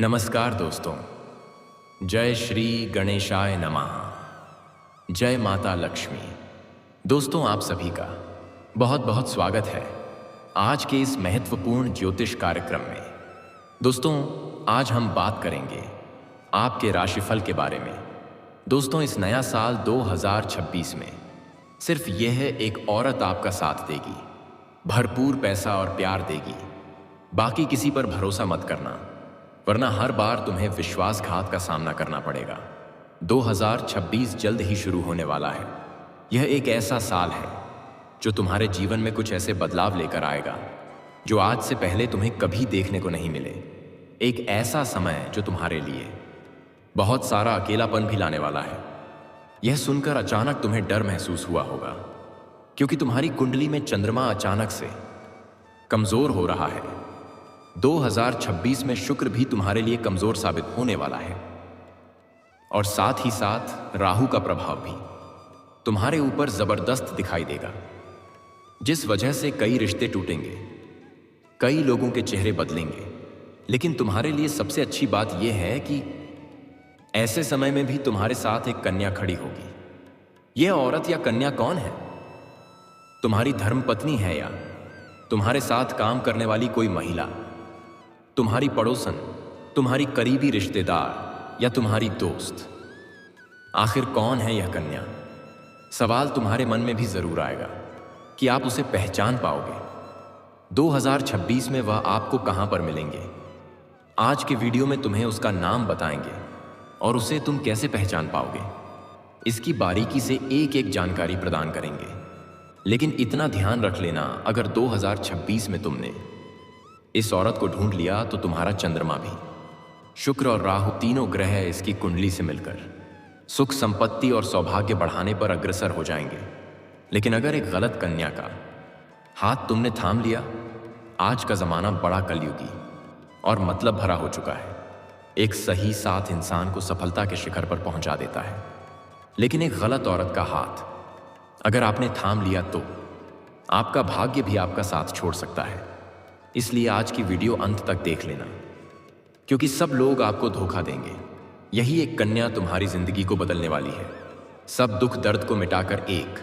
नमस्कार दोस्तों। जय श्री गणेशाय नमः। जय माता लक्ष्मी। दोस्तों, आप सभी का बहुत बहुत स्वागत है आज के इस महत्वपूर्ण ज्योतिष कार्यक्रम में। दोस्तों, आज हम बात करेंगे आपके राशिफल के बारे में। दोस्तों, इस नया साल 2026 में सिर्फ यह एक औरत आपका साथ देगी, भरपूर पैसा और प्यार देगी। बाकी किसी पर भरोसा मत करना, वरना हर बार तुम्हें विश्वासघात का सामना करना पड़ेगा। 2026 जल्द ही शुरू होने वाला है। यह एक ऐसा साल है जो तुम्हारे जीवन में कुछ ऐसे बदलाव लेकर आएगा जो आज से पहले तुम्हें कभी देखने को नहीं मिले। एक ऐसा समय जो तुम्हारे लिए बहुत सारा अकेलापन भी लाने वाला है। यह सुनकर अचानक तुम्हें डर महसूस हुआ होगा, क्योंकि तुम्हारी कुंडली में चंद्रमा अचानक से कमजोर हो रहा है। 2026 में शुक्र भी तुम्हारे लिए कमजोर साबित होने वाला है, और साथ ही साथ राहु का प्रभाव भी तुम्हारे ऊपर जबरदस्त दिखाई देगा, जिस वजह से कई रिश्ते टूटेंगे, कई लोगों के चेहरे बदलेंगे। लेकिन तुम्हारे लिए सबसे अच्छी बात यह है कि ऐसे समय में भी तुम्हारे साथ एक कन्या खड़ी होगी। यह औरत या कन्या कौन है? तुम्हारी धर्मपत्नी है, या तुम्हारे साथ काम करने वाली कोई महिला, तुम्हारी पड़ोसन, तुम्हारी करीबी रिश्तेदार, या तुम्हारी दोस्त? आखिर कौन है यह कन्या? सवाल तुम्हारे मन में भी जरूर आएगा कि आप उसे पहचान पाओगे 2026 में वह आपको कहां पर मिलेंगे। आज के वीडियो में तुम्हें उसका नाम बताएंगे और उसे तुम कैसे पहचान पाओगे, इसकी बारीकी से एक एक जानकारी प्रदान करेंगे। लेकिन इतना ध्यान रख लेना, अगर 2026 में तुमने इस औरत को ढूंढ लिया तो तुम्हारा चंद्रमा भी, शुक्र और राहु तीनों ग्रह इसकी कुंडली से मिलकर सुख, संपत्ति और सौभाग्य बढ़ाने पर अग्रसर हो जाएंगे। लेकिन अगर एक गलत कन्या का हाथ तुमने थाम लिया, आज का जमाना बड़ा कलयुगी और मतलब भरा हो चुका है। एक सही साथ इंसान को सफलता के शिखर पर पहुंचा देता है, लेकिन एक गलत औरत का हाथ अगर आपने थाम लिया तो आपका भाग्य भी आपका साथ छोड़ सकता है। इसलिए आज की वीडियो अंत तक देख लेना, क्योंकि सब लोग आपको धोखा देंगे। यही एक कन्या तुम्हारी जिंदगी को बदलने वाली है। सब दुख दर्द को मिटाकर एक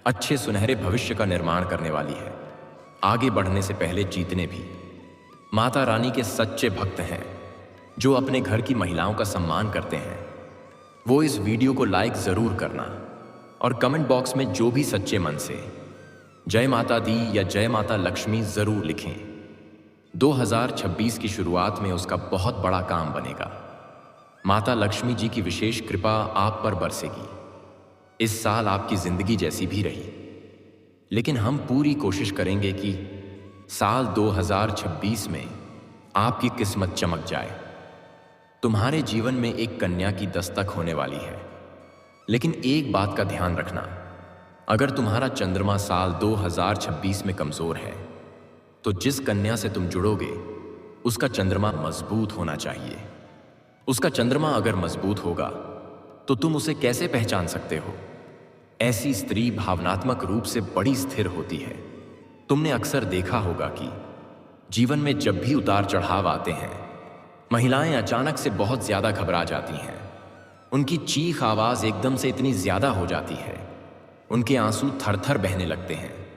अच्छे सुनहरे भविष्य का निर्माण करने वाली है। आगे बढ़ने से पहले जीतने भी माता रानी के सच्चे भक्त हैं, जो अपने घर की महिलाओं का सम्मान करते हैं। वो इस वीडियो को लाइक जरूर करना और कमेंट बॉक्स में जो भी सच्चे मन से जय माता दी या जय माता लक्ष्मी जरूर लिखें। 2026 की शुरुआत में उसका बहुत बड़ा काम बनेगा। माता लक्ष्मी जी की विशेष कृपा आप पर बरसेगी। इस साल आपकी जिंदगी जैसी भी रही, लेकिन हम पूरी कोशिश करेंगे कि साल 2026 में आपकी किस्मत चमक जाए। तुम्हारे जीवन में एक कन्या की दस्तक होने वाली है। लेकिन एक बात का ध्यान रखना, अगर तुम्हारा चंद्रमा साल 2026 में कमजोर है तो जिस कन्या से तुम जुड़ोगे उसका चंद्रमा मजबूत होना चाहिए। उसका चंद्रमा अगर मजबूत होगा तो तुम उसे कैसे पहचान सकते हो? ऐसी स्त्री भावनात्मक रूप से बड़ी स्थिर होती है। तुमने अक्सर देखा होगा कि जीवन में जब भी उतार चढ़ाव आते हैं, महिलाएं अचानक से बहुत ज्यादा घबरा जाती हैं। उनकी चीख आवाज एकदम से इतनी ज्यादा हो जाती है, उनके आंसू थर-थर बहने लगते हैं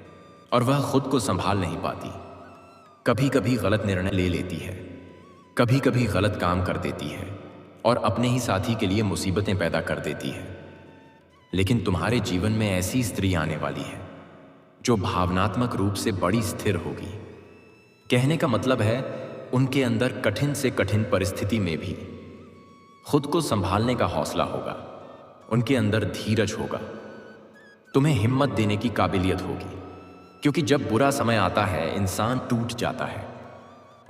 और वह खुद को संभाल नहीं पाती। कभी कभी गलत निर्णय ले लेती है, कभी कभी गलत काम कर देती है और अपने ही साथी के लिए मुसीबतें पैदा कर देती है। लेकिन तुम्हारे जीवन में ऐसी स्त्री आने वाली है जो भावनात्मक रूप से बड़ी स्थिर होगी। कहने का मतलब है, उनके अंदर कठिन से कठिन परिस्थिति में भी खुद को संभालने का हौसला होगा। उनके अंदर धीरज होगा। तुम्हें हिम्मत देने की काबिलियत होगी, क्योंकि जब बुरा समय आता है इंसान टूट जाता है,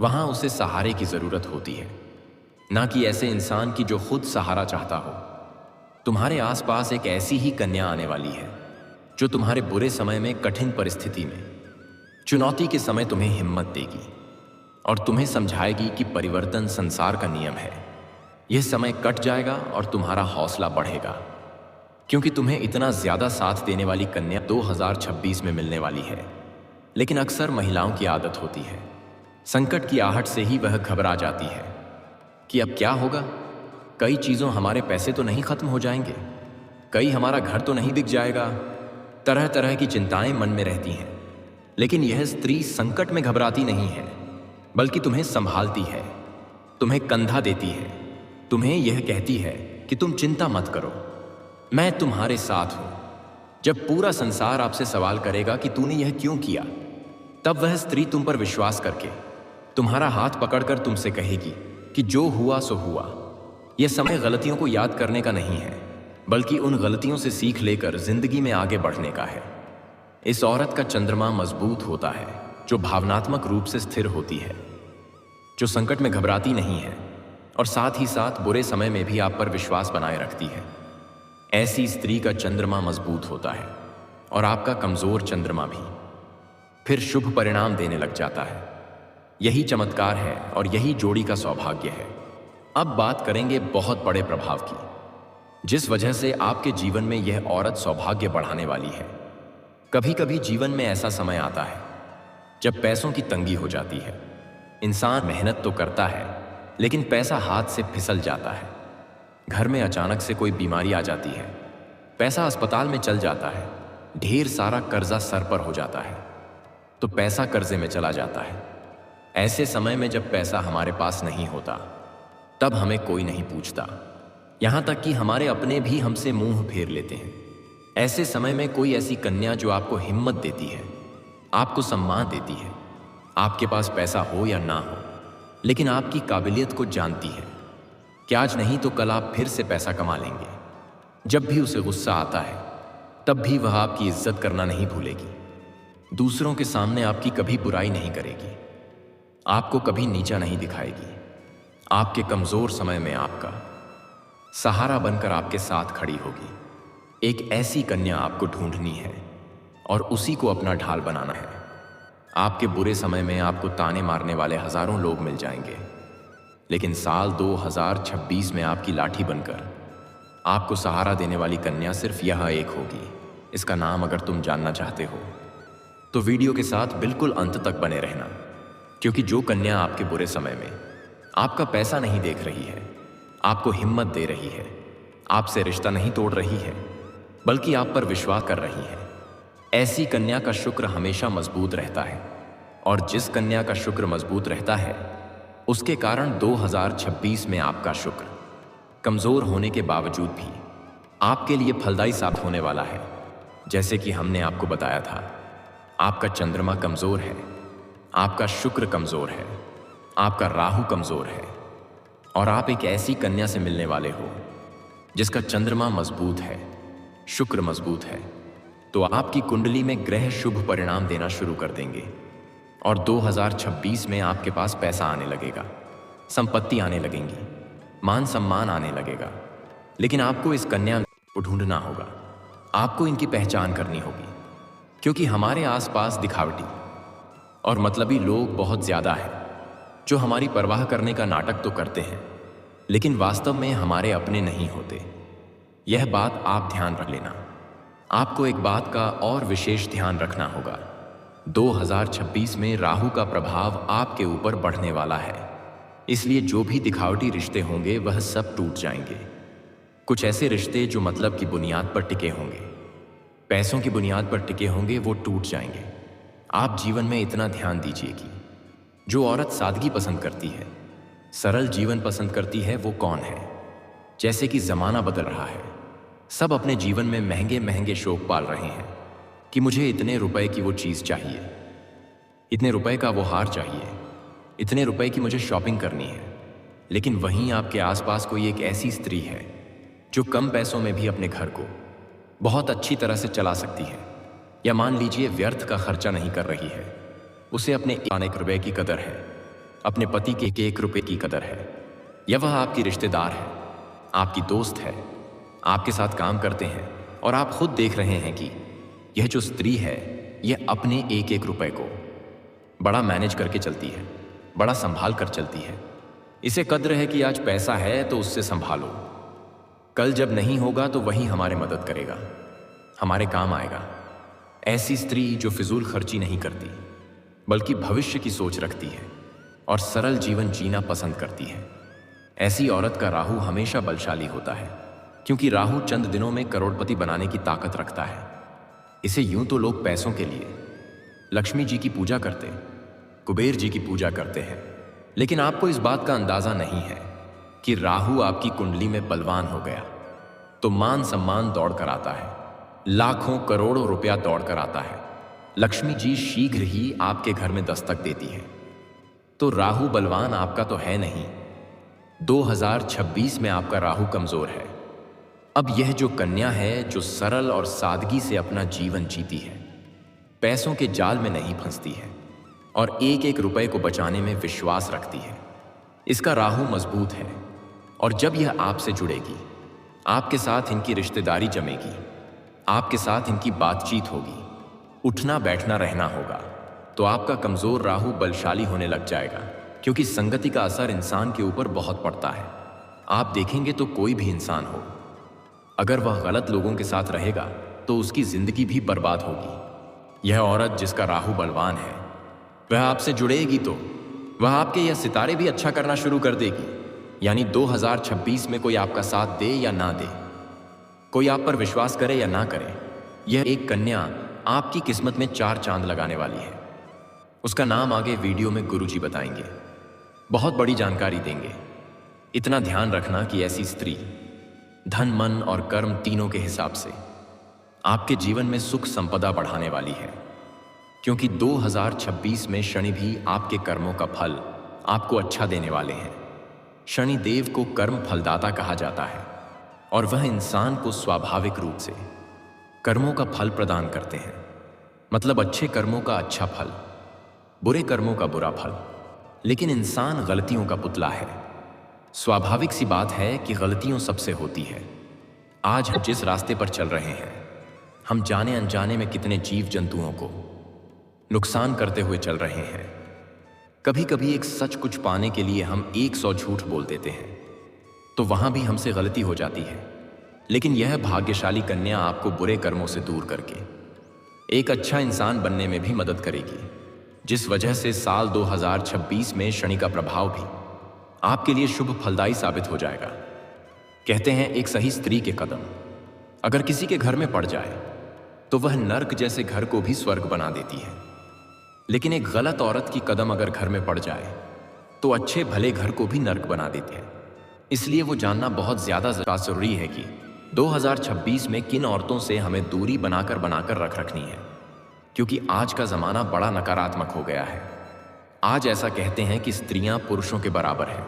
वहां उसे सहारे की जरूरत होती है, ना कि ऐसे इंसान की जो खुद सहारा चाहता हो। तुम्हारे आसपास एक ऐसी ही कन्या आने वाली है जो तुम्हारे बुरे समय में, कठिन परिस्थिति में, चुनौती के समय तुम्हें हिम्मत देगी और तुम्हें समझाएगी कि परिवर्तन संसार का नियम है। यह समय कट जाएगा और तुम्हारा हौसला बढ़ेगा, क्योंकि तुम्हें इतना ज्यादा साथ देने वाली कन्या 2026 में मिलने वाली है। लेकिन अक्सर महिलाओं की आदत होती है, संकट की आहट से ही वह घबरा जाती है कि अब क्या होगा, कई चीज़ों हमारे पैसे तो नहीं खत्म हो जाएंगे, कई हमारा घर तो नहीं बिक जाएगा। तरह तरह की चिंताएं मन में रहती हैं। लेकिन यह स्त्री संकट में घबराती नहीं है, बल्कि तुम्हें संभालती है, तुम्हें कंधा देती है, तुम्हें यह कहती है कि तुम चिंता मत करो, मैं तुम्हारे साथ हूं। जब पूरा संसार आपसे सवाल करेगा कि तूने यह क्यों किया, तब वह स्त्री तुम पर विश्वास करके तुम्हारा हाथ पकड़कर तुमसे कहेगी कि जो हुआ सो हुआ। यह समय गलतियों को याद करने का नहीं है, बल्कि उन गलतियों से सीख लेकर जिंदगी में आगे बढ़ने का है। इस औरत का चंद्रमा मजबूत होता है, जो भावनात्मक रूप से स्थिर होती है, जो संकट में घबराती नहीं है और साथ ही साथ बुरे समय में भी आप पर विश्वास बनाए रखती है। ऐसी स्त्री का चंद्रमा मजबूत होता है और आपका कमजोर चंद्रमा भी फिर शुभ परिणाम देने लग जाता है। यही चमत्कार है और यही जोड़ी का सौभाग्य है। अब बात करेंगे बहुत बड़े प्रभाव की, जिस वजह से आपके जीवन में यह औरत सौभाग्य बढ़ाने वाली है। कभी कभी जीवन में ऐसा समय आता है जब पैसों की तंगी हो जाती है। इंसान मेहनत तो करता है, लेकिन पैसा हाथ से फिसल जाता है। घर में अचानक से कोई बीमारी आ जाती है, पैसा अस्पताल में चल जाता है, ढेर सारा कर्जा सर पर हो जाता है, तो पैसा कर्जे में चला जाता है। ऐसे समय में जब पैसा हमारे पास नहीं होता, तब हमें कोई नहीं पूछता, यहां तक कि हमारे अपने भी हमसे मुंह फेर लेते हैं। ऐसे समय में कोई ऐसी कन्या जो आपको हिम्मत देती है, आपको सम्मान देती है, आपके पास पैसा हो या ना हो, लेकिन आपकी काबिलियत को जानती है कि आज नहीं तो कल आप फिर से पैसा कमा लेंगे। जब भी उसे गुस्सा आता है, तब भी वह आपकी इज्जत करना नहीं भूलेगी, दूसरों के सामने आपकी कभी बुराई नहीं करेगी, आपको कभी नीचा नहीं दिखाएगी। आपके कमजोर समय में आपका सहारा बनकर आपके साथ खड़ी होगी। एक ऐसी कन्या आपको ढूंढनी है और उसी को अपना ढाल बनाना है। आपके बुरे समय में आपको ताने मारने वाले हजारों लोग मिल जाएंगे, लेकिन साल 2026 में आपकी लाठी बनकर आपको सहारा देने वाली कन्या सिर्फ यह एक होगी। इसका नाम अगर तुम जानना चाहते हो तो वीडियो के साथ बिल्कुल अंत तक बने रहना, क्योंकि जो कन्या आपके बुरे समय में आपका पैसा नहीं देख रही है, आपको हिम्मत दे रही है, आपसे रिश्ता नहीं तोड़ रही है, बल्कि आप पर विश्वास कर रही है, ऐसी कन्या का शुक्र हमेशा मजबूत रहता है। और जिस कन्या का शुक्र मजबूत रहता है, उसके कारण 2026 में आपका शुक्र कमजोर होने के बावजूद भी आपके लिए फलदायी साबित होने वाला है। जैसे कि हमने आपको बताया था, आपका चंद्रमा कमजोर है, आपका शुक्र कमजोर है, आपका राहु कमजोर है, और आप एक ऐसी कन्या से मिलने वाले हो जिसका चंद्रमा मजबूत है, शुक्र मजबूत है, तो आपकी कुंडली में ग्रह शुभ परिणाम देना शुरू कर देंगे और 2026 में आपके पास पैसा आने लगेगा, संपत्ति आने लगेंगी, मान सम्मान आने लगेगा। लेकिन आपको इस कन्या को ढूंढना होगा, आपको इनकी पहचान करनी होगी, क्योंकि हमारे आसपास दिखावटी और मतलबी लोग बहुत ज्यादा है, जो हमारी परवाह करने का नाटक तो करते हैं, लेकिन वास्तव में हमारे अपने नहीं होते। यह बात आप ध्यान रख लेना। आपको एक बात का और विशेष ध्यान रखना होगा, 2026 में राहु का प्रभाव आपके ऊपर बढ़ने वाला है, इसलिए जो भी दिखावटी रिश्ते होंगे वह सब टूट जाएंगे। कुछ ऐसे रिश्ते जो मतलब की बुनियाद पर टिके होंगे, पैसों की बुनियाद पर टिके होंगे, वो टूट जाएंगे। आप जीवन में इतना ध्यान दीजिए कि जो औरत सादगी पसंद करती है, सरल जीवन पसंद करती है, वो कौन है। जैसे कि जमाना बदल रहा है, सब अपने जीवन में महंगे महंगे शौक पाल रहे हैं कि मुझे इतने रुपए की वो चीज़ चाहिए, इतने रुपए का वो हार चाहिए, इतने रुपए की मुझे शॉपिंग करनी है। लेकिन वहीं आपके आसपास कोई एक ऐसी स्त्री है जो कम पैसों में भी अपने घर को बहुत अच्छी तरह से चला सकती है, या मान लीजिए व्यर्थ का खर्चा नहीं कर रही है। उसे अपने एक रुपए की कदर है, अपने पति के 1 रुपए की कदर है, या वह आपकी रिश्तेदार है, आपकी दोस्त है, आपके साथ काम करते हैं, और आप खुद देख रहे हैं कि यह जो स्त्री है, यह अपने 1 रुपए को बड़ा मैनेज करके चलती है, बड़ा संभाल कर चलती है। इसे कद्र है कि आज पैसा है तो उससे संभालो, कल जब नहीं होगा तो वही हमारे मदद करेगा, हमारे काम आएगा। ऐसी स्त्री जो फिजूल खर्ची नहीं करती, बल्कि भविष्य की सोच रखती है और सरल जीवन जीना पसंद करती है, ऐसी औरत का राहु हमेशा बलशाली होता है, क्योंकि राहु चंद दिनों में करोड़पति बनाने की ताकत रखता है। इसे यूं तो लोग पैसों के लिए लक्ष्मी जी की पूजा करते, कुबेर जी की पूजा करते हैं, लेकिन आपको इस बात का अंदाजा नहीं है कि राहु आपकी कुंडली में बलवान हो गया तो मान सम्मान दौड़ कर आता है, लाखों करोड़ों रुपया दौड़ कर आता है। लक्ष्मी जी शीघ्र ही आपके घर में दस्तक देती है। तो राहु बलवान आपका तो है नहीं, 2026 में आपका राहु कमजोर है। अब यह जो कन्या है, जो सरल और सादगी से अपना जीवन जीती है, पैसों के जाल में नहीं फंसती है और एक एक रुपए को बचाने में विश्वास रखती है, इसका राहु मजबूत है। और जब यह आपसे जुड़ेगी, आपके साथ इनकी रिश्तेदारी जमेगी, आपके साथ इनकी बातचीत होगी, उठना बैठना रहना होगा, तो आपका कमजोर राहु बलशाली होने लग जाएगा, क्योंकि संगति का असर इंसान के ऊपर बहुत पड़ता है। आप देखेंगे तो कोई भी इंसान हो, अगर वह गलत लोगों के साथ रहेगा तो उसकी जिंदगी भी बर्बाद होगी। यह औरत जिसका राहु बलवान है, वह आपसे जुड़ेगी तो वह आपके यह सितारे भी अच्छा करना शुरू कर देगी। यानी 2026 में कोई आपका साथ दे या ना दे, कोई आप पर विश्वास करे या ना करे, यह एक कन्या आपकी किस्मत में 4 चांद लगाने वाली है। उसका नाम आगे वीडियो में गुरुजी बताएंगे, बहुत बड़ी जानकारी देंगे। इतना ध्यान रखना कि ऐसी स्त्री धन, मन और कर्म तीनों के हिसाब से आपके जीवन में सुख संपदा बढ़ाने वाली है, क्योंकि 2026 में शनि भी आपके कर्मों का फल आपको अच्छा देने वाले हैं। शनि देव को कर्म फलदाता कहा जाता है और वह इंसान को स्वाभाविक रूप से कर्मों का फल प्रदान करते हैं। मतलब अच्छे कर्मों का अच्छा फल, बुरे कर्मों का बुरा फल। लेकिन इंसान गलतियों का पुतला है। स्वाभाविक सी बात है कि गलतियों सबसे होती है। आज हम जिस रास्ते पर चल रहे हैं, हम जाने अनजाने में कितने जीव जंतुओं को नुकसान करते हुए चल रहे हैं। कभी कभी एक सच कुछ पाने के लिए हम 100 झूठ बोल देते हैं, तो वहां भी हमसे गलती हो जाती है। लेकिन यह भाग्यशाली कन्या आपको बुरे कर्मों से दूर करके एक अच्छा इंसान बनने में भी मदद करेगी, जिस वजह से साल 2026 में शनि का प्रभाव भी आपके लिए शुभ फलदायी साबित हो जाएगा। कहते हैं एक सही स्त्री के कदम अगर किसी के घर में पड़ जाए तो वह नर्क जैसे घर को भी स्वर्ग बना देती है। लेकिन एक गलत औरत की कदम अगर घर में पड़ जाए तो अच्छे भले घर को भी नर्क बना देते हैं। इसलिए वो जानना बहुत ज्यादा जरूरी है कि 2026 में किन औरतों से हमें दूरी बनाकर रख रखनी है, क्योंकि आज का जमाना बड़ा नकारात्मक हो गया है। आज ऐसा कहते हैं कि स्त्रियां पुरुषों के बराबर हैं,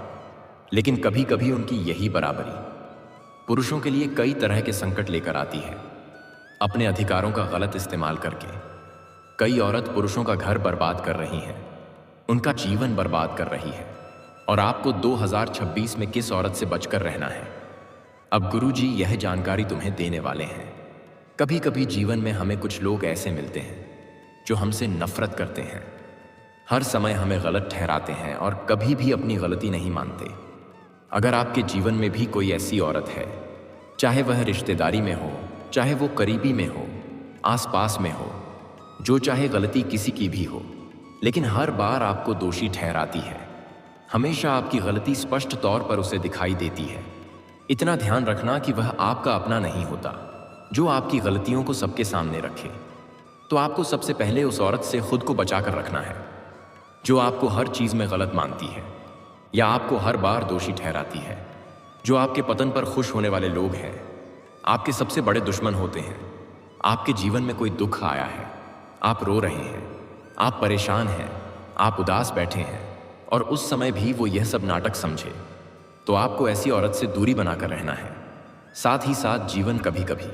लेकिन कभी कभी उनकी यही बराबरी पुरुषों के लिए कई तरह के संकट लेकर आती है। अपने अधिकारों का गलत इस्तेमाल करके कई औरत पुरुषों का घर बर्बाद कर रही हैं, उनका जीवन बर्बाद कर रही है। और आपको 2026 में किस औरत से बचकर रहना है, अब गुरुजी यह जानकारी तुम्हें देने वाले हैं। कभी कभी जीवन में हमें कुछ लोग ऐसे मिलते हैं जो हमसे नफरत करते हैं, हर समय हमें गलत ठहराते हैं और कभी भी अपनी गलती नहीं मानते। अगर आपके जीवन में भी कोई ऐसी औरत है, चाहे वह रिश्तेदारी में हो, चाहे वो करीबी में हो, आसपास में हो, जो चाहे गलती किसी की भी हो, लेकिन हर बार आपको दोषी ठहराती है, हमेशा आपकी गलती स्पष्ट तौर पर उसे दिखाई देती है, इतना ध्यान रखना कि वह आपका अपना नहीं होता जो आपकी गलतियों को सबके सामने रखे। तो आपको सबसे पहले उस औरत से खुद को बचाकर रखना है जो आपको हर चीज में गलत मानती है या आपको हर बार दोषी ठहराती है। जो आपके पतन पर खुश होने वाले लोग हैं, आपके सबसे बड़े दुश्मन होते हैं। आपके जीवन में कोई दुख आया है, आप रो रहे हैं, आप परेशान हैं, आप उदास बैठे हैं और उस समय भी वो यह सब नाटक समझे, तो आपको ऐसी औरत से दूरी बनाकर रहना है। साथ ही साथ जीवन कभी कभी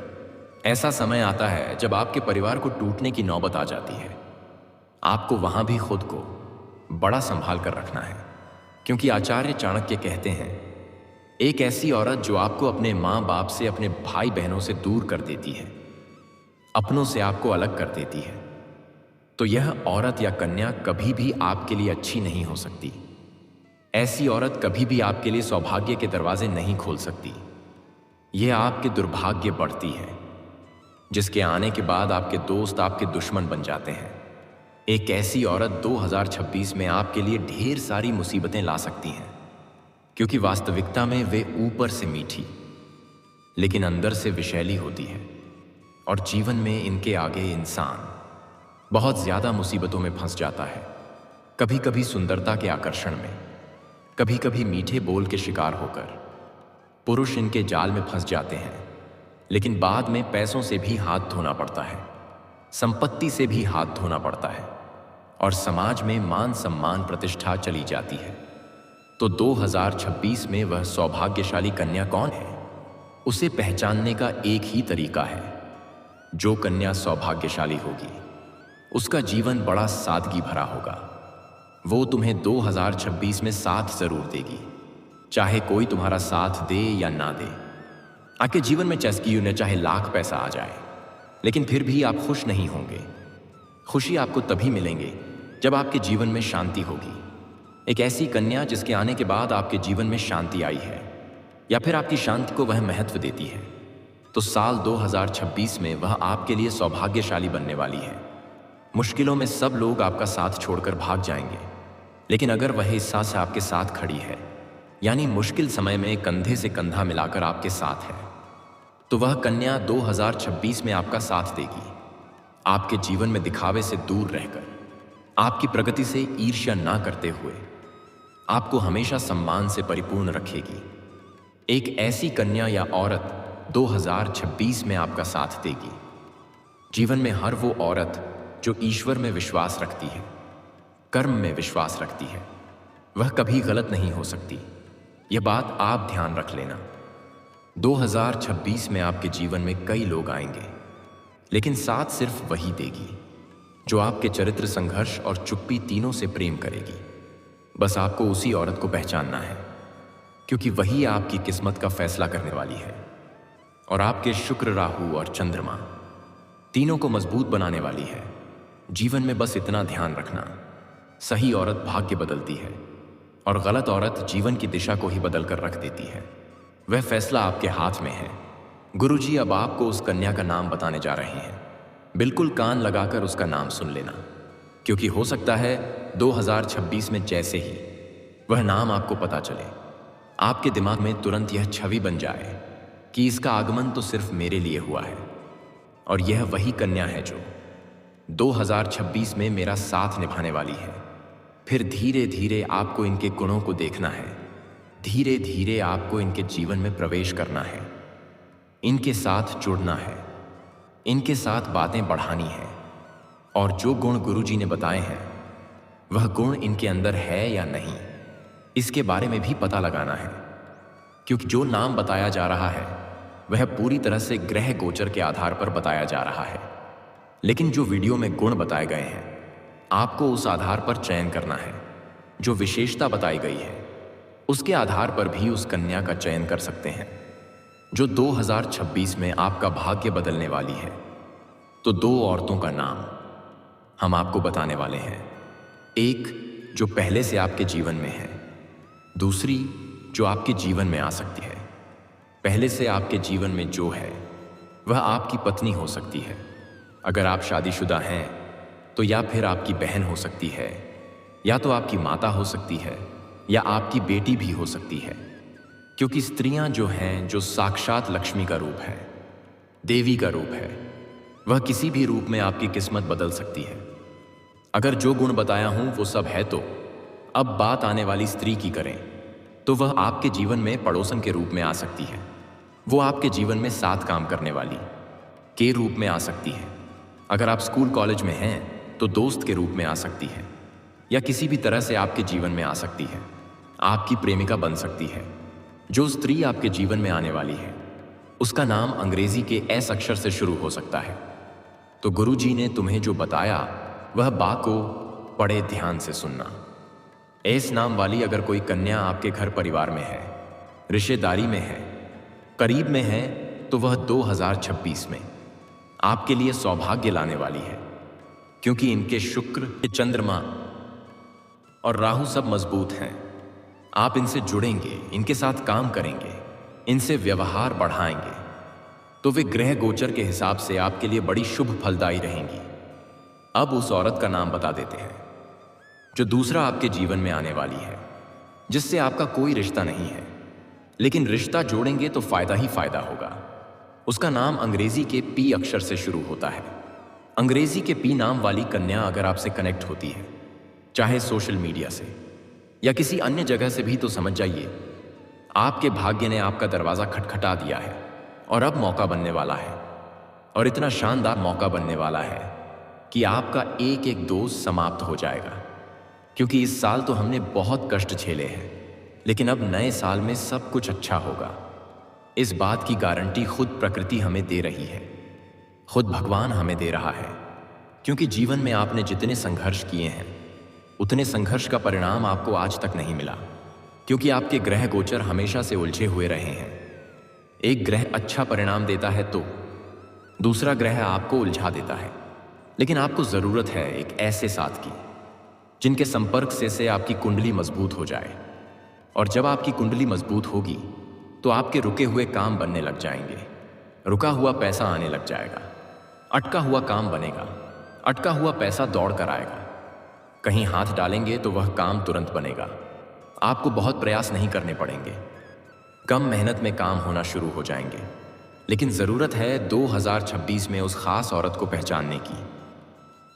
ऐसा समय आता है जब आपके परिवार को टूटने की नौबत आ जाती है। आपको वहां भी खुद को बड़ा संभाल कर रखना है, क्योंकि आचार्य चाणक्य कहते हैं एक ऐसी औरत जो आपको अपने माँ बाप से, अपने भाई बहनों से दूर कर देती है, अपनों से आपको अलग कर देती है, तो यह औरत या कन्या कभी भी आपके लिए अच्छी नहीं हो सकती। ऐसी औरत कभी भी आपके लिए सौभाग्य के दरवाजे नहीं खोल सकती। यह आपके दुर्भाग्य बढ़ती है, जिसके आने के बाद आपके दोस्त आपके दुश्मन बन जाते हैं। एक ऐसी औरत 2026 में आपके लिए ढेर सारी मुसीबतें ला सकती हैं, क्योंकि वास्तविकता में वे ऊपर से मीठी लेकिन अंदर से विषैली होती है और जीवन में इनके आगे इंसान बहुत ज्यादा मुसीबतों में फंस जाता है। कभी कभी सुंदरता के आकर्षण में, कभी कभी मीठे बोल के शिकार होकर पुरुष इनके जाल में फंस जाते हैं, लेकिन बाद में पैसों से भी हाथ धोना पड़ता है, संपत्ति से भी हाथ धोना पड़ता है और समाज में मान सम्मान प्रतिष्ठा चली जाती है। तो 2026 में वह सौभाग्यशाली कन्या कौन है? उसे पहचानने का एक ही तरीका है। जो कन्या सौभाग्यशाली होगी उसका जीवन बड़ा सादगी भरा होगा। वो तुम्हें 2026 में साथ जरूर देगी, चाहे कोई तुम्हारा साथ दे या ना दे। आपके जीवन में चस्की उन्हें चाहे लाख पैसा आ जाए, लेकिन फिर भी आप खुश नहीं होंगे। खुशी आपको तभी मिलेंगे जब आपके जीवन में शांति होगी। एक ऐसी कन्या जिसके आने के बाद आपके जीवन में शांति आई है या फिर आपकी शांति को वह महत्व देती है, तो साल 2026 में वह आपके लिए सौभाग्यशाली बनने वाली है। मुश्किलों में सब लोग आपका साथ छोड़कर भाग जाएंगे, लेकिन अगर वह इस साल से आपके साथ खड़ी है, यानी मुश्किल समय में कंधे से कंधा मिलाकर आपके साथ है, तो वह कन्या 2026 में आपका साथ देगी। आपके जीवन में दिखावे से दूर रहकर, आपकी प्रगति से ईर्ष्या ना करते हुए आपको हमेशा सम्मान से परिपूर्ण रखेगी। एक ऐसी कन्या या औरत 2026 में आपका साथ देगी। जीवन में हर वो औरत जो ईश्वर में विश्वास रखती है, कर्म में विश्वास रखती है, वह कभी गलत नहीं हो सकती। यह बात आप ध्यान रख लेना। 2026 में आपके जीवन में कई लोग आएंगे, लेकिन साथ सिर्फ वही देगी जो आपके चरित्र, संघर्ष और चुप्पी तीनों से प्रेम करेगी। बस आपको उसी औरत को पहचानना है, क्योंकि वही आपकी किस्मत का फैसला करने वाली है और आपके शुक्र, राहु और चंद्रमा तीनों को मजबूत बनाने वाली है। जीवन में बस इतना ध्यान रखना, सही औरत भाग्य बदलती है और गलत औरत जीवन की दिशा को ही बदल कर रख देती है। वह फैसला आपके हाथ में है। गुरुजी अब आपको उस कन्या का नाम बताने जा रहे हैं। बिल्कुल कान लगाकर उसका नाम सुन लेना, क्योंकि हो सकता है 2026 में जैसे ही वह नाम आपको पता चले, आपके दिमाग में तुरंत यह छवि बन जाए कि इसका आगमन तो सिर्फ मेरे लिए हुआ है और यह वही कन्या है जो 2026 में मेरा साथ निभाने वाली है। फिर धीरे धीरे आपको इनके गुणों को देखना है, धीरे धीरे आपको इनके जीवन में प्रवेश करना है, इनके साथ जुड़ना है, इनके साथ बातें बढ़ानी है और जो गुण गुरुजी ने बताए हैं वह गुण इनके अंदर है या नहीं, इसके बारे में भी पता लगाना है। क्योंकि जो नाम बताया जा रहा है वह पूरी तरह से ग्रह गोचर के आधार पर बताया जा रहा है, लेकिन जो वीडियो में गुण बताए गए हैं आपको उस आधार पर चयन करना है। जो विशेषता बताई गई है उसके आधार पर भी उस कन्या का चयन कर सकते हैं जो 2026 में आपका भाग्य बदलने वाली है। तो दो औरतों का नाम हम आपको बताने वाले हैं। एक जो पहले से आपके जीवन में है, दूसरी जो आपके जीवन में आ सकती है। पहले से आपके जीवन में जो है वह आपकी पत्नी हो सकती है, अगर आप शादीशुदा हैं तो, या फिर आपकी बहन हो सकती है, या तो आपकी माता हो सकती है, या आपकी बेटी भी हो सकती है। क्योंकि स्त्रियां जो हैं, जो साक्षात लक्ष्मी का रूप है, देवी का रूप है, वह किसी भी रूप में आपकी किस्मत बदल सकती है। अगर जो गुण बताया हूं वो सब है तो अब बात आने वाली स्त्री की करें तो वह आपके जीवन में पड़ोसन के रूप में आ सकती है। वो आपके जीवन में साथ काम करने वाली के रूप में आ सकती है। अगर आप स्कूल कॉलेज में हैं तो दोस्त के रूप में आ सकती है, या किसी भी तरह से आपके जीवन में आ सकती है, आपकी प्रेमिका बन सकती है। जो स्त्री आपके जीवन में आने वाली है उसका नाम अंग्रेजी के एस अक्षर से शुरू हो सकता है। तो गुरुजी ने तुम्हें जो बताया वह बात को बड़े ध्यान से सुनना। एस नाम वाली अगर कोई कन्या आपके घर परिवार में है, रिश्तेदारी में है, करीब में है, तो वह 2026 में आपके लिए सौभाग्य लाने वाली है। क्योंकि इनके शुक्र, चंद्रमा और राहु सब मजबूत हैं। आप इनसे जुड़ेंगे, इनके साथ काम करेंगे, इनसे व्यवहार बढ़ाएंगे तो वे ग्रह गोचर के हिसाब से आपके लिए बड़ी शुभ फलदायी रहेंगी। अब उस औरत का नाम बता देते हैं जो दूसरा आपके जीवन में आने वाली है। जिससे आपका कोई रिश्ता नहीं है, लेकिन रिश्ता जोड़ेंगे तो फायदा ही फायदा होगा। उसका नाम अंग्रेजी के पी अक्षर से शुरू होता है। अंग्रेजी के पी नाम वाली कन्या अगर आपसे कनेक्ट होती है, चाहे सोशल मीडिया से या किसी अन्य जगह से भी, तो समझ जाइए आपके भाग्य ने आपका दरवाजा खटखटा दिया है और अब मौका बनने वाला है। और इतना शानदार मौका बनने वाला है कि आपका एक एक दोस्त समाप्त हो जाएगा। क्योंकि इस साल तो हमने बहुत कष्ट झेले हैं, लेकिन अब नए साल में सब कुछ अच्छा होगा। इस बात की गारंटी खुद प्रकृति हमें दे रही है, खुद भगवान हमें दे रहा है। क्योंकि जीवन में आपने जितने संघर्ष किए हैं, उतने संघर्ष का परिणाम आपको आज तक नहीं मिला। क्योंकि आपके ग्रह गोचर हमेशा से उलझे हुए रहे हैं। एक ग्रह अच्छा परिणाम देता है तो दूसरा ग्रह आपको उलझा देता है। लेकिन आपको जरूरत है एक ऐसे साथ की जिनके संपर्क से आपकी कुंडली मजबूत हो जाए। और जब आपकी कुंडली मजबूत होगी तो आपके रुके हुए काम बनने लग जाएंगे, रुका हुआ पैसा आने लग जाएगा, अटका हुआ काम बनेगा, अटका हुआ पैसा दौड़ कर आएगा। कहीं हाथ डालेंगे तो वह काम तुरंत बनेगा। आपको बहुत प्रयास नहीं करने पड़ेंगे, कम मेहनत में काम होना शुरू हो जाएंगे। लेकिन ज़रूरत है 2026 में उस खास औरत को पहचानने की।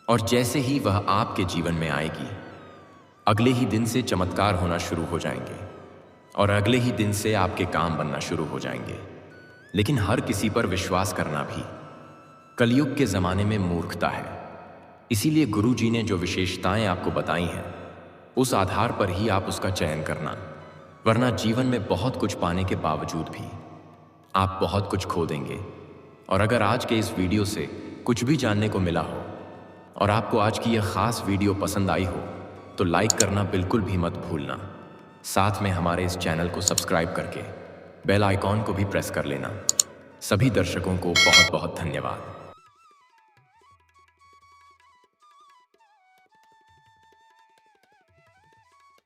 और जैसे ही वह आपके जीवन में आएगी, अगले ही दिन से चमत्कार होना शुरू हो जाएंगे और अगले ही दिन से आपके काम बनना शुरू हो जाएंगे। लेकिन हर किसी पर विश्वास करना भी कलयुग के ज़माने में मूर्खता है। इसीलिए गुरु जी ने जो विशेषताएं आपको बताई हैं, उस आधार पर ही आप उसका चयन करना। वरना जीवन में बहुत कुछ पाने के बावजूद भी आप बहुत कुछ खो देंगे। और अगर आज के इस वीडियो से कुछ भी जानने को मिला हो और आपको आज की यह खास वीडियो पसंद आई हो, तो लाइक करना बिल्कुल भी मत भूलना। साथ में हमारे इस चैनल को सब्सक्राइब करके बेल आइकॉन को भी प्रेस कर लेना। सभी दर्शकों को बहुत बहुत धन्यवाद।